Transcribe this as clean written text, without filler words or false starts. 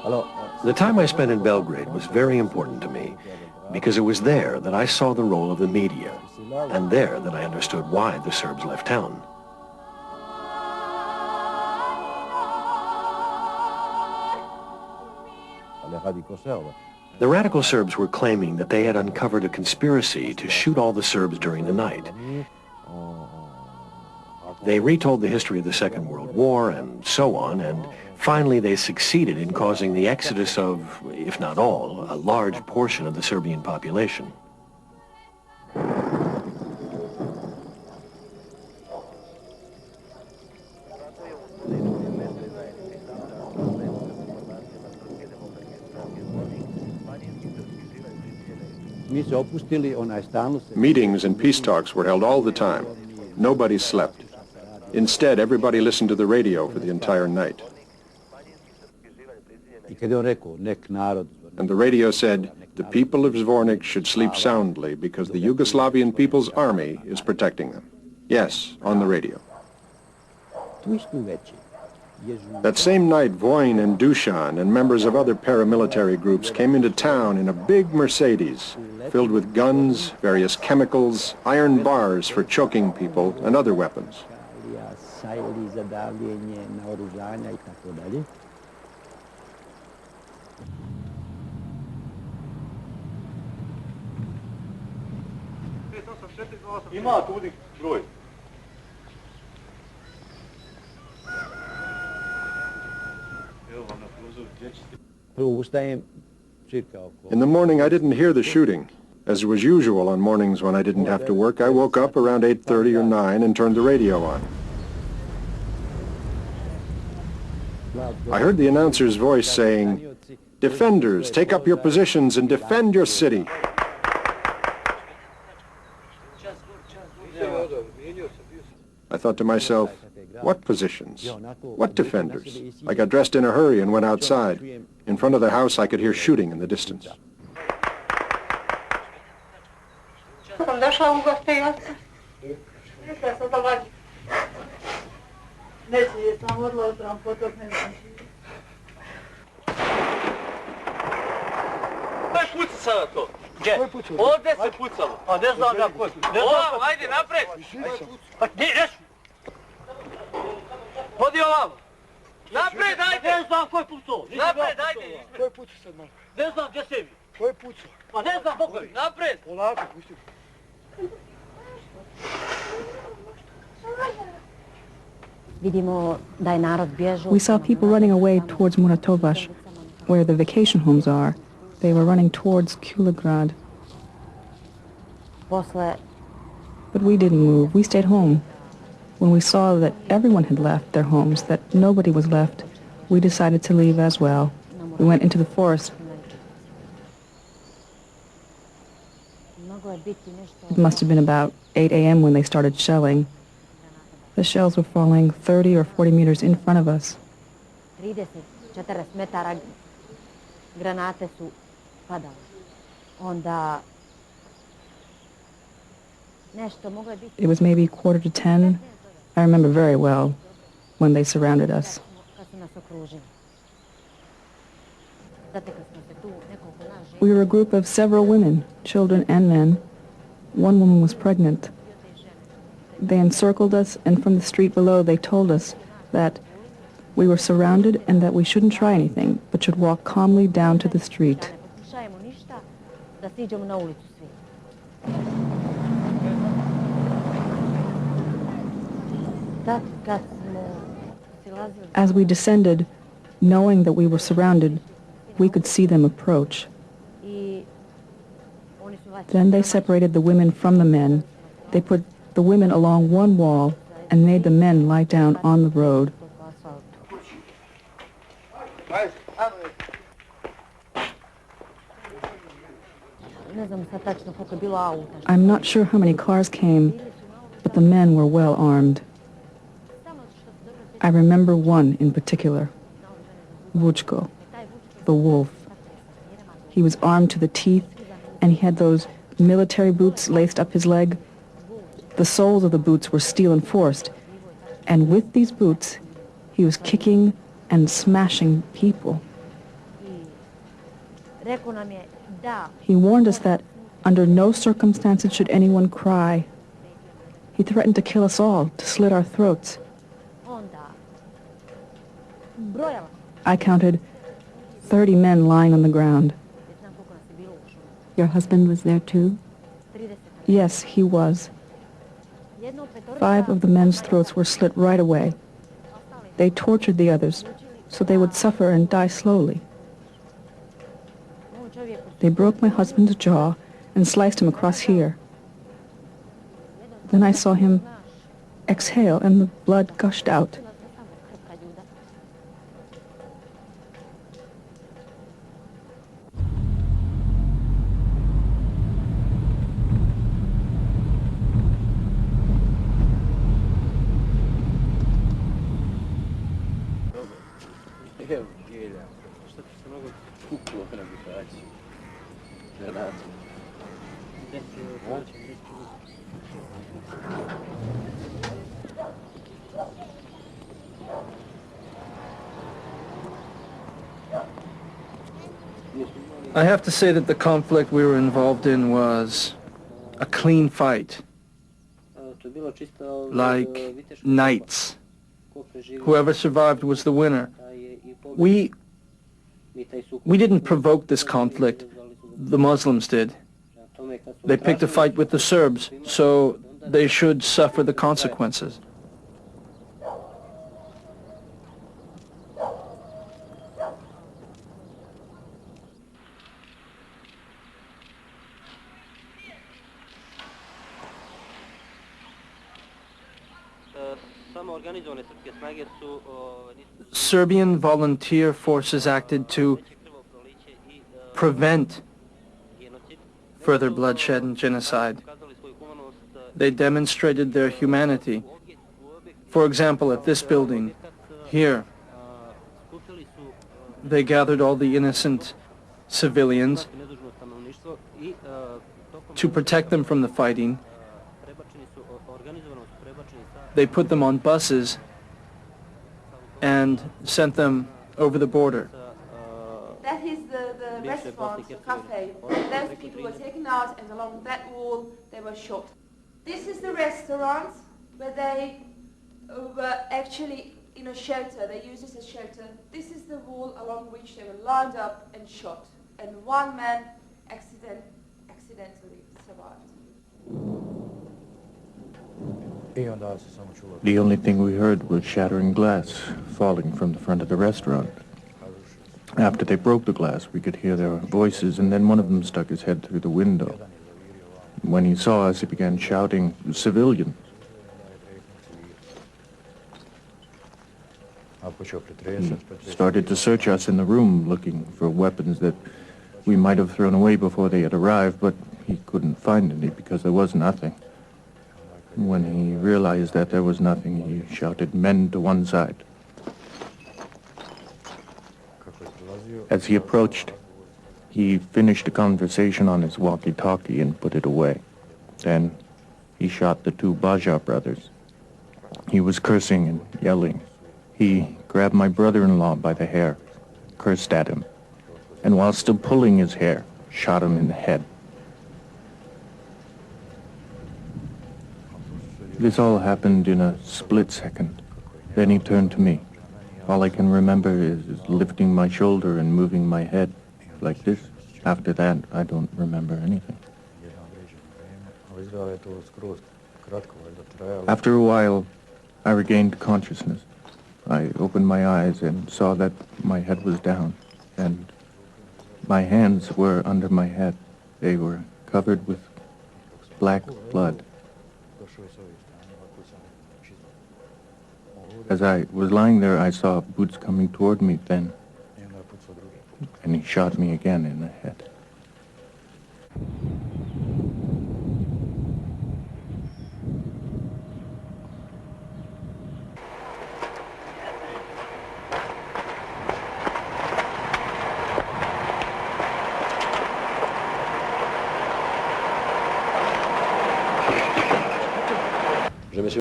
The time I spent in Belgrade was very important to me because it was there that I saw the role of the media, and there that I understood why the Serbs left town. The radical Serbs were claiming that they had uncovered a conspiracy to shoot all the Serbs during the night. They retold the history of the Second World War and so on, and finally they succeeded in causing the exodus of, if not all, a large portion of the Serbian population. Meetings and peace talks were held all the time. Nobody slept. Instead, everybody listened to the radio for the entire night. And the radio said, the people of Zvornik should sleep soundly because the Yugoslavian People's Army is protecting them. Yes, on the radio. That same night, Vojin and Dusan and members of other paramilitary groups came into town in a big Mercedes filled with guns, various chemicals, iron bars for choking people, and other weapons. In the morning, I didn't hear the shooting. As was usual on mornings when I didn't have to work, I woke up around 8:30 or 9 and turned the radio on. I heard the announcer's voice saying, "Defenders, take up your positions and defend your city." I thought to myself, what positions? What defenders? I got dressed in a hurry and went outside. In front of the house, I could hear shooting in the distance. Ovdje se pucalo. A ne znam na koji. Ovamo, ajde, napred. Pa neš. Hodi ovamo. Napred, ajde. Ne znam ko je pucao. Napred, ajde. Ko je pucao sad malo? Ne znam gdje se vi. Ko je pucao? Pa ne znam pokoj. Napred. Polako, pusti. We saw people running away towards Muratovac, where the vacation homes are. They were running towards Kulegrad. But we didn't move. We stayed home. When we saw that everyone had left their homes, that nobody was left, we decided to leave as well. We went into the forest. It must have been about 8 a.m. when they started shelling. The shells were falling 30 or 40 meters in front of us. It was maybe 9:45. I remember very well when they surrounded us. We were a group of several women, children and men. One woman was pregnant. They encircled us, and from the street below they told us that we were surrounded and that we shouldn't try anything, but should walk calmly down to the street. As we descended, knowing that we were surrounded, we could see them approach. Then they separated the women from the men. They put the women along one wall and made the men lie down on the road. I'm not sure how many cars came, but the men were well armed. I remember one in particular, Vuchko, the wolf. He was armed to the teeth, and he had those military boots laced up his leg. The soles of the boots were steel enforced, and with these boots, he was kicking and smashing people. He warned us that under no circumstances should anyone cry. He threatened to kill us all, to slit our throats. I counted 30 men lying on the ground. Your husband was there too? Yes, he was. 5 of the men's throats were slit right away. They tortured the others so they would suffer and die slowly. They broke my husband's jaw and sliced him across here. Then I saw him exhale and the blood gushed out. I have to say that the conflict we were involved in was a clean fight. Like knights. Whoever survived was the winner. We didn't provoke this conflict. The Muslims did. They picked a fight with the Serbs, so they should suffer the consequences. Serbian volunteer forces acted to prevent further bloodshed and genocide. They demonstrated their humanity. For example, at this building, here, they gathered all the innocent civilians to protect them from the fighting. They put them on buses and sent them over the border. That is the restaurant, the cafe. Those people were taken out and along that wall they were shot. This is the restaurant where they were actually in a shelter. They used this as shelter. This is the wall along which they were lined up and shot. And one man accidentally survived. The only thing we heard was shattering glass falling from the front of the restaurant. After they broke the glass, we could hear their voices, and then one of them stuck his head through the window. When he saw us, he began shouting, "Civilians!" He started to search us in the room, looking for weapons that we might have thrown away before they had arrived, but he couldn't find any because there was nothing. When he realized that there was nothing, he shouted, "Men to one side." As he approached, he finished a conversation on his walkie-talkie and put it away. Then he shot the 2 Baja brothers. He was cursing and yelling. He grabbed my brother-in-law by the hair, cursed at him, and while still pulling his hair, shot him in the head. This all happened in a split second. Then he turned to me. All I can remember is lifting my shoulder and moving my head like this. After that, I don't remember anything. After a while, I regained consciousness. I opened my eyes and saw that my head was down, and my hands were under my head. They were covered with black blood. As I was lying there, I saw Boots coming toward me then, and he shot me again in the head.